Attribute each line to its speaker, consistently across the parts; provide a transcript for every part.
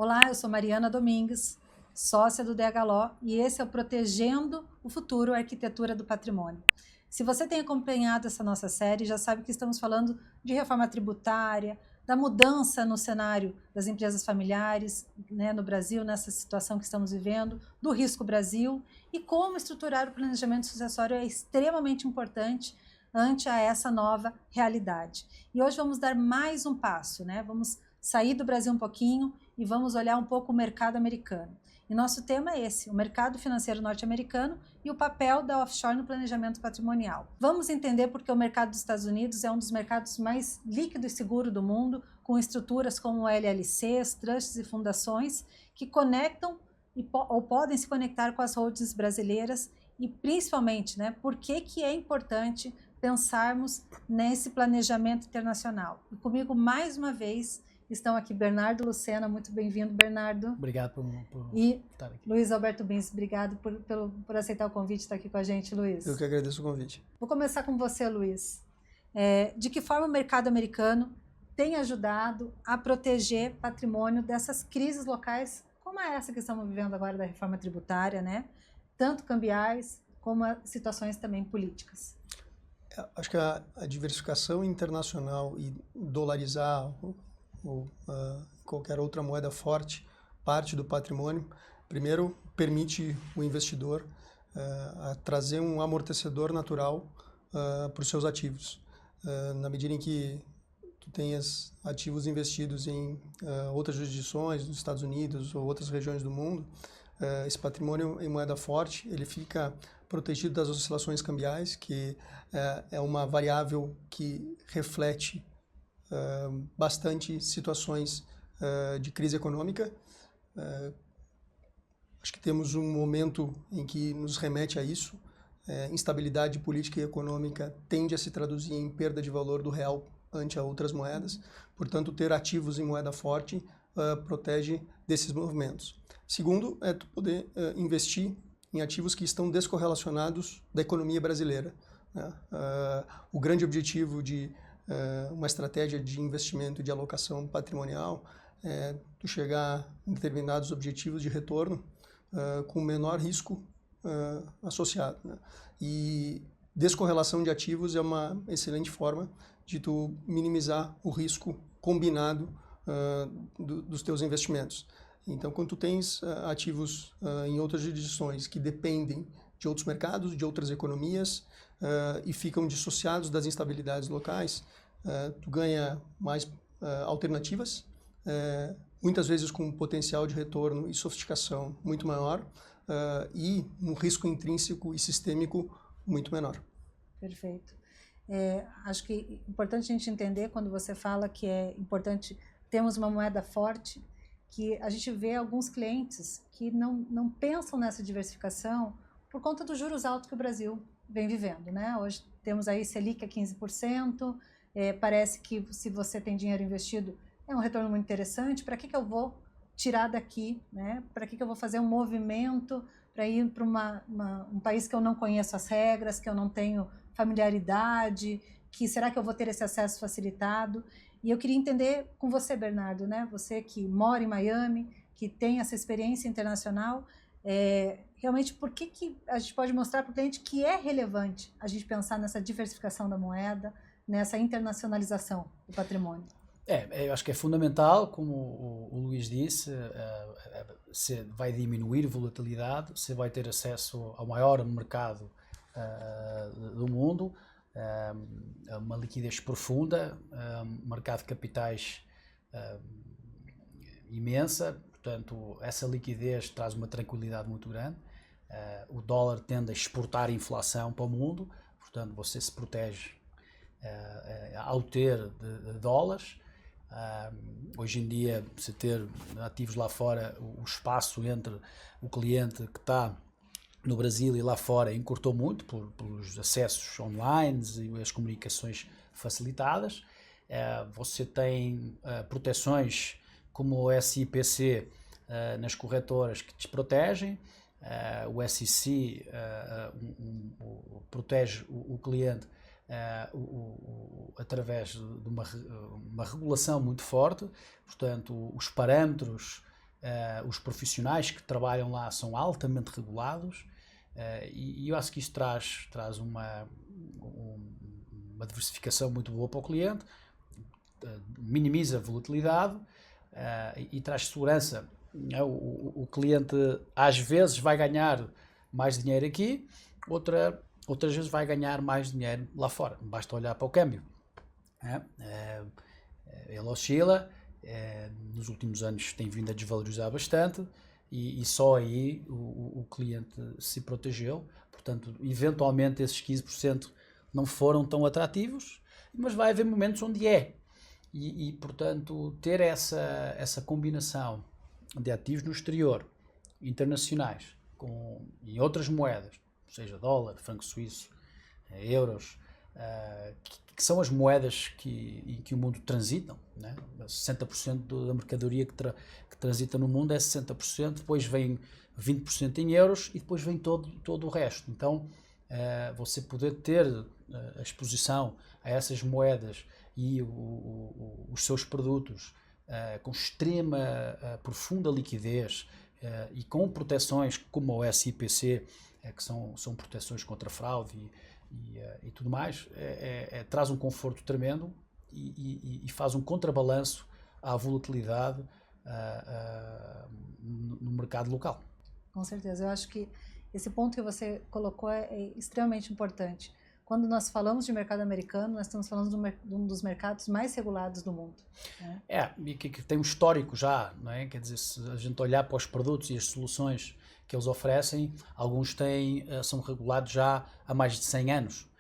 Speaker 1: Olá, eu sou Mariana Domingues, sócia do DH Law, e esse é o Protegendo o Futuro, a Arquitetura do Patrimônio. Se você tem acompanhado essa nossa série, já sabe que estamos falando de reforma tributária, da mudança no cenário das empresas familiares, né, no Brasil, nessa situação que estamos vivendo, do Risco Brasil e como estruturar o planejamento sucessório é extremamente importante ante a essa nova realidade. E hoje vamos dar mais um passo, né? Vamos sair do Brasil um pouquinho e vamos olhar um pouco o mercado americano. E nosso tema é esse, o mercado financeiro norte-americano e o papel da offshore no planejamento patrimonial. Vamos entender porque o mercado dos Estados Unidos é um dos mercados mais líquido e seguro do mundo, com estruturas como LLCs, trusts e fundações que conectam ou podem se conectar com as holdings brasileiras e principalmente, né, por que é importante pensarmos nesse planejamento internacional. E comigo, mais uma vez, estão aqui Bernardo Lucena, muito bem-vindo, Bernardo.
Speaker 2: Obrigado por estar aqui.
Speaker 1: Luiz Alberto Bins, obrigado por aceitar o convite de estar aqui com a gente, Luiz.
Speaker 3: Eu que agradeço o convite.
Speaker 1: Vou começar com você, Luiz. De que forma o mercado americano tem ajudado a proteger patrimônio dessas crises locais, como essa que estamos vivendo agora da reforma tributária, né? Tanto cambiais como situações também políticas?
Speaker 3: Acho que a diversificação internacional e dolarizar ou qualquer outra moeda forte parte do patrimônio, primeiro permite o investidor trazer um amortecedor natural para os seus ativos. Na medida em que tu tenhas ativos investidos em outras jurisdições, nos Estados Unidos ou outras regiões do mundo, esse patrimônio em moeda forte, ele fica protegido das oscilações cambiais, que é uma variável que reflete bastante situações de crise econômica. Acho que temos um momento em que nos remete a isso. Instabilidade política e econômica tende a se traduzir em perda de valor do real ante a outras moedas. Portanto, ter ativos em moeda forte protege desses movimentos. Segundo, é tu poder investir em ativos que estão descorrelacionados da economia brasileira, né? O grande objetivo de uma estratégia de investimento e de alocação patrimonial é tu chegar em determinados objetivos de retorno com menor risco associado, né? E descorrelação de ativos é uma excelente forma de tu minimizar o risco combinado dos teus investimentos. Então, quando tu tens ativos em outras jurisdições que dependem de outros mercados, de outras economias e ficam dissociados das instabilidades locais, tu ganha mais alternativas, muitas vezes com um potencial de retorno e sofisticação muito maior e um risco intrínseco e sistêmico muito menor.
Speaker 1: Perfeito. Acho que é importante a gente entender quando você fala que é importante termos uma moeda forte, que a gente vê alguns clientes que não pensam nessa diversificação por conta dos juros altos que o Brasil vem vivendo, né? Hoje temos aí Selic a 15%, parece que se você tem dinheiro investido é um retorno muito interessante. Para que eu vou tirar daqui, né? Para que eu vou fazer um movimento para ir para um país que eu não conheço as regras, que eu não tenho familiaridade, que será que eu vou ter esse acesso facilitado? E eu queria entender com você, Bernardo, né? Você que mora em Miami, que tem essa experiência internacional, realmente por que a gente pode mostrar para o cliente que é relevante a gente pensar nessa diversificação da moeda, nessa internacionalização do patrimônio?
Speaker 2: Eu acho que é fundamental, como o Luís disse, você vai diminuir volatilidade, você vai ter acesso ao maior mercado do mundo, uma liquidez profunda, mercado de capitais imensa, portanto essa liquidez traz uma tranquilidade muito grande. O dólar tende a exportar inflação para o mundo, portanto você se protege ao ter de dólares. Hoje em dia, se ter ativos lá fora, o espaço entre o cliente que está no Brasil e lá fora encurtou muito pelos acessos online e as comunicações facilitadas. Você tem proteções como o SIPC nas corretoras que desprotegem. O SEC protege o cliente através de uma regulação muito forte. Portanto, os parâmetros os profissionais que trabalham lá são altamente regulados, e eu acho que isso traz uma diversificação muito boa para o cliente, minimiza a volatilidade, e traz segurança. O cliente às vezes vai ganhar mais dinheiro aqui, outras vezes vai ganhar mais dinheiro lá fora. Basta olhar para o câmbio. Ele oscila, nos últimos anos tem vindo a desvalorizar bastante, e só aí o cliente se protegeu. Portanto, eventualmente esses 15% não foram tão atrativos, mas vai haver momentos onde é. E portanto, ter essa combinação de ativos no exterior, internacionais, em outras moedas, seja dólar, franco suíço, euros, que são as moedas em que o mundo transita, né? 60% da mercadoria que transita no mundo é 60%, depois vem 20% em euros e depois vem todo o resto. Então, você poder ter a exposição a essas moedas e os seus produtos com extrema profunda liquidez, e com proteções como o SIPC, que são proteções contra fraude e tudo mais, traz um conforto tremendo e faz um contrabalanço à volatilidade no mercado local.
Speaker 1: Com certeza, eu acho que esse ponto que você colocou é extremamente importante. Quando nós falamos de mercado americano, nós estamos falando de um dos mercados mais regulados do mundo, né?
Speaker 2: E que tem um histórico já, não é? Quer dizer, se a gente olhar para os produtos e as soluções que eles oferecem, alguns são regulados já há mais de 100 anos,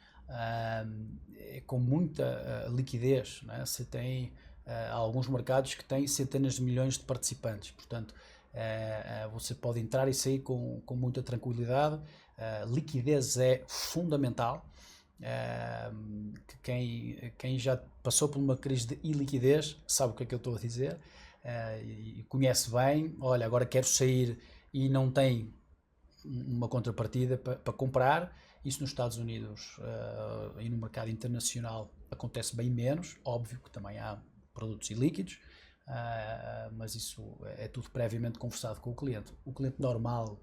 Speaker 2: com muita liquidez, não é? Você tem alguns mercados que têm centenas de milhões de participantes, portanto, você pode entrar e sair com muita tranquilidade. Liquidez é fundamental. Quem já passou por uma crise de iliquidez sabe o que é que eu estou a dizer, e conhece bem. Olha, agora quero sair e não tem uma contrapartida para comprar. Isso nos Estados Unidos e no mercado internacional acontece bem menos. Óbvio que também há produtos ilíquidos, mas isso é tudo previamente conversado com o cliente. O cliente normal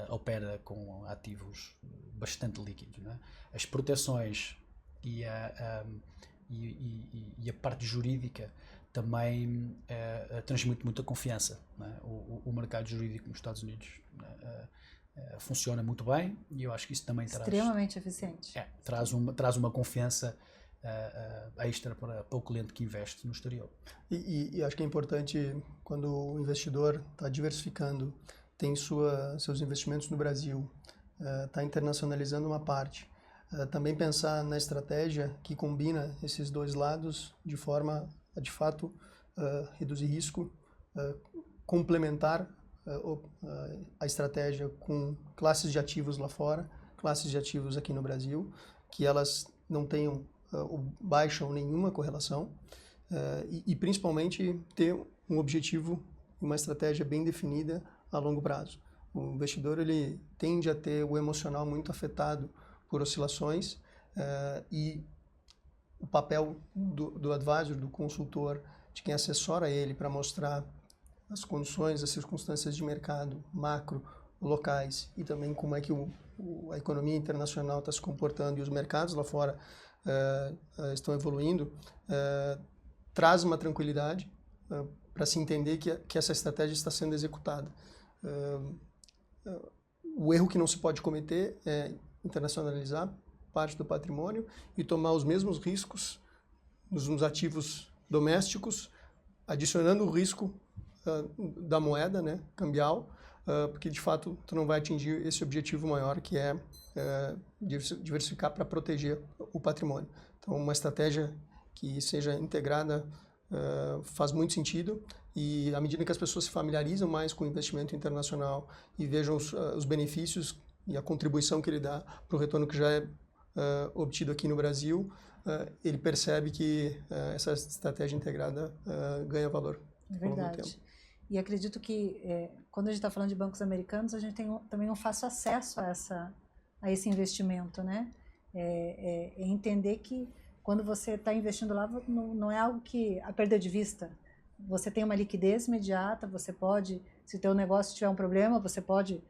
Speaker 2: opera com ativos bastante líquidos, não é? As proteções e a parte jurídica também transmite muita confiança, não é? O mercado jurídico nos Estados Unidos funciona muito bem, e eu acho que isso também
Speaker 1: extremamente eficiente.
Speaker 2: Traz uma confiança extra para o cliente que investe no exterior.
Speaker 3: E acho que é importante, quando o investidor está diversificando, tem seus investimentos no Brasil, está internacionalizando uma parte, também pensar na estratégia que combina esses dois lados de forma a, de fato, reduzir risco, complementar a estratégia com classes de ativos lá fora, classes de ativos aqui no Brasil, que elas não tenham baixa ou nenhuma correlação, e principalmente ter um objetivo, uma estratégia bem definida a longo prazo. O investidor ele tende a ter o emocional muito afetado por oscilações, e o papel do advisor, do consultor, de quem assessora ele para mostrar as condições, as circunstâncias de mercado, macro, locais, e também como é que a economia internacional está se comportando e os mercados lá fora estão evoluindo, traz uma tranquilidade para se entender que essa estratégia está sendo executada. O erro que não se pode cometer é internacionalizar parte do patrimônio e tomar os mesmos riscos nos ativos domésticos, adicionando o risco da moeda, né, cambial, porque de fato tu não vai atingir esse objetivo maior, que é diversificar para proteger o patrimônio. Então, uma estratégia que seja integrada faz muito sentido, e à medida que as pessoas se familiarizam mais com o investimento internacional e vejam os benefícios e a contribuição que ele dá para o retorno que já é obtido aqui no Brasil, ele percebe que essa estratégia integrada ganha valor ao longo do tempo.
Speaker 1: E acredito que quando a gente está falando de bancos americanos, a gente tem também um fácil acesso a esse investimento, né? Entender que quando você está investindo lá, não é algo que a perder de vista. você tem uma liquidez imediata, você pode, se o teu negócio tiver um problema, você pode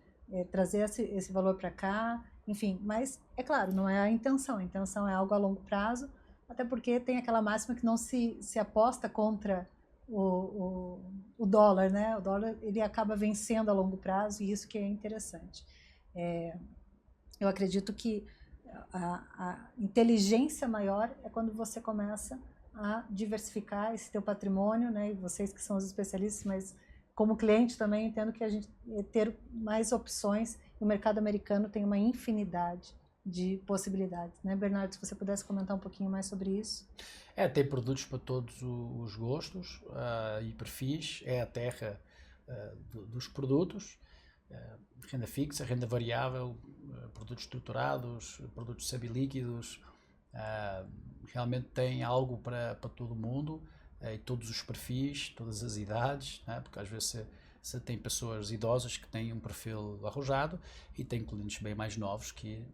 Speaker 1: trazer esse valor para cá, enfim, mas é claro, não é a intenção é algo a longo prazo, até porque tem aquela máxima que não se aposta contra o dólar, né? O dólar ele acaba vencendo a longo prazo e isso que é interessante. Eu acredito que a inteligência maior é quando você começa a diversificar esse teu patrimônio, né? E vocês que são os especialistas, mas como cliente também entendo que a gente ter mais opções, e o mercado americano tem uma infinidade de possibilidades, né? Bernardo, se você pudesse comentar um pouquinho mais sobre isso.
Speaker 2: Tem produtos para todos os gostos e perfis, é a terra dos produtos, renda fixa, renda variável, produtos estruturados, produtos semilíquidos, realmente tem algo para todo mundo, e todos os perfis, todas as idades, né? Porque às vezes você tem pessoas idosas que têm um perfil arrojado e tem clientes bem mais novos que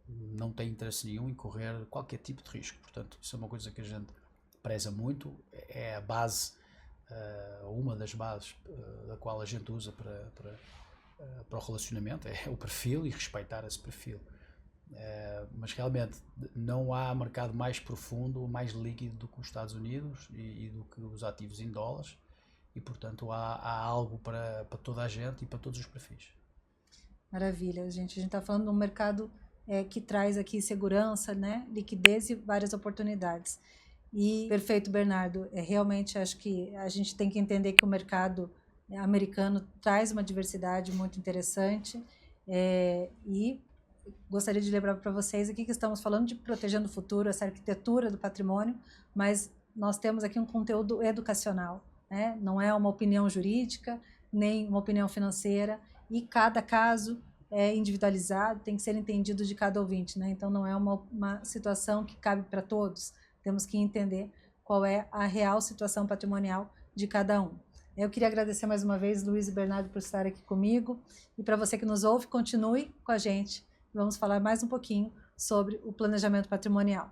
Speaker 2: não têm interesse nenhum em correr qualquer tipo de risco. Portanto, isso é uma coisa que a gente preza muito, é a base, uma das bases da qual a gente usa para o relacionamento, é o perfil e respeitar esse perfil. Mas realmente não há mercado mais profundo, mais líquido do que os Estados Unidos e do que os ativos em dólares, e portanto há algo para toda a gente e para todos os perfis.
Speaker 1: Maravilha, gente. A gente está falando de um mercado que traz aqui segurança, né, liquidez e várias oportunidades. E perfeito, Bernardo. Realmente acho que a gente tem que entender que o mercado americano traz uma diversidade muito interessante, e gostaria de lembrar para vocês aqui que estamos falando de protegendo o futuro, essa arquitetura do patrimônio, mas nós temos aqui um conteúdo educacional, né? Não é uma opinião jurídica, nem uma opinião financeira, e cada caso é individualizado, tem que ser entendido de cada ouvinte, né? Então não é uma situação que cabe para todos, temos que entender qual é a real situação patrimonial de cada um. Eu queria agradecer mais uma vez, Luiz e Bernardo, por estar aqui comigo, e para você que nos ouve, continue com a gente. Vamos falar mais um pouquinho sobre o planejamento patrimonial.